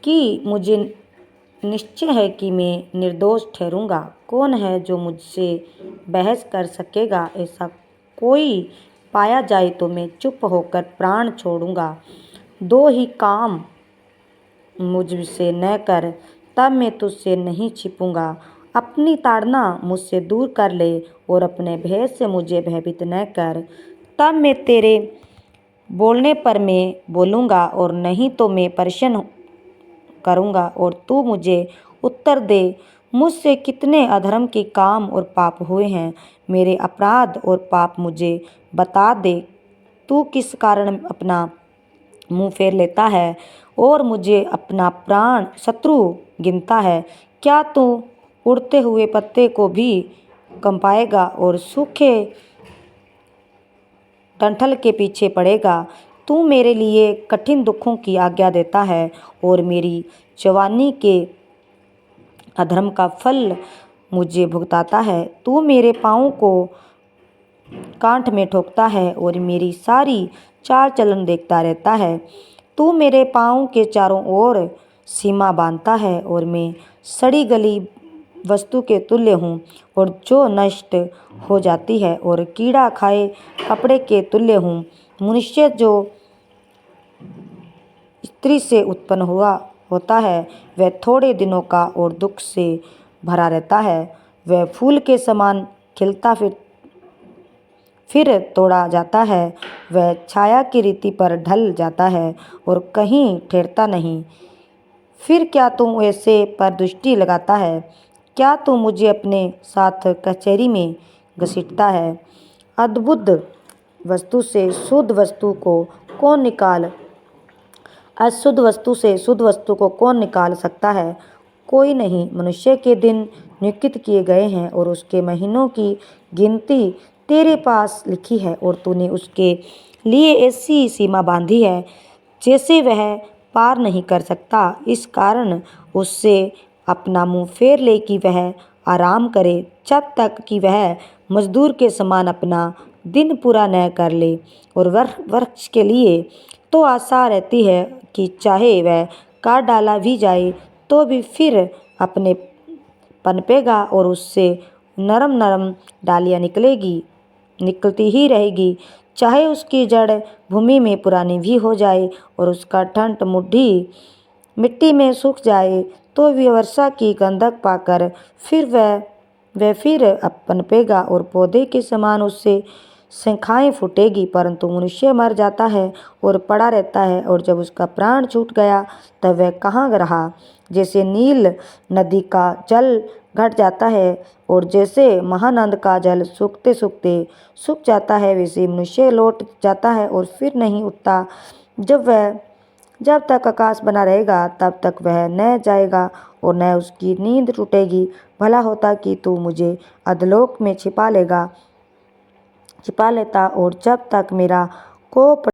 कि मुझे निश्चय है कि मैं निर्दोष ठहरूंगा। कौन है जो मुझसे बहस कर सकेगा? ऐसा कोई पाया जाए तो मैं चुप होकर प्राण छोड़ूंगा। दो ही काम मुझसे न कर, तब मैं तुझसे नहीं छिपूंगा। अपनी ताड़ना मुझसे दूर कर ले और अपने भय से मुझे भयभीत न कर। तब मैं तेरे बोलने पर मैं बोलूँगा और नहीं तो मैं प्रश्न करूँगा और तू मुझे उत्तर दे। मुझसे कितने अधर्म के काम और पाप हुए हैं, मेरे अपराध और पाप मुझे बता दे। तू किस कारण अपना मुंह फेर लेता है और मुझे अपना प्राण शत्रु गिनता है? क्या तू उड़ते हुए पत्ते को भी कंपाएगा और सूखे डंठल के पीछे पड़ेगा? तू मेरे लिए कठिन दुखों की आज्ञा देता है और मेरी जवानी के अधर्म का फल मुझे भुगताता है। तू मेरे पाँव को कांठ में ठोकता है और मेरी सारी चाल चलन देखता रहता है। तू मेरे पाँव के चारों ओर सीमा बांधता है और मैं सड़ी गली वस्तु के तुल्य हूँ और जो नष्ट हो जाती है और कीड़ा खाए कपड़े के तुल्य हूँ। मनुष्य जो स्त्री से उत्पन्न हुआ होता है वह थोड़े दिनों का और दुख से भरा रहता है। वह फूल के समान खिलता फिर तोड़ा जाता है। वह छाया की रीति पर ढल जाता है और कहीं ठहरता नहीं। फिर क्या तू ऐसे पर दृष्टि लगाता है? क्या तू मुझे अपने साथ कचहरी में घसीटता है? अद्भुत वस्तु से शुद्ध वस्तु को कौन निकाल अशुद्ध वस्तु से शुद्ध वस्तु को कौन निकाल सकता है? कोई नहीं। मनुष्य के दिन नियुक्त किए गए हैं और उसके महीनों की गिनती तेरे पास लिखी है और तूने उसके लिए ऐसी सीमा बांधी है जैसे वह पार नहीं कर सकता। इस कारण उससे अपना मुंह फेर ले कि वह आराम करे, जब तक कि वह मजदूर के समान अपना दिन पूरा न कर ले। और वृक्ष के लिए तो आशा रहती है कि चाहे वह काट डाला भी जाए तो भी फिर अपने पनपेगा और उससे नरम नरम डालियाँ निकलती ही रहेगी। चाहे उसकी जड़ भूमि में पुरानी भी हो जाए और उसका ठंठ मुट्ठी मिट्टी में सूख जाए तो भी वर्षा की गंधक पाकर फिर वह फिर पनपेगा और पौधे के समान उससे शाखाएं फूटेगी। परंतु मनुष्य मर जाता है और पड़ा रहता है और जब उसका प्राण छूट गया तब वह कहाँ रहा? जैसे नील नदी का जल घट जाता है और जैसे महानंद का जल सूखते सूखते सूख जाता है, वैसे मनुष्य लौट जाता है और फिर नहीं उठता। जब तक आकाश बना रहेगा तब तक वह न जाएगा और न उसकी नींद टूटेगी। भला होता कि तू मुझे अधोलोक में छिपा लेता और जब तक मेरा कोप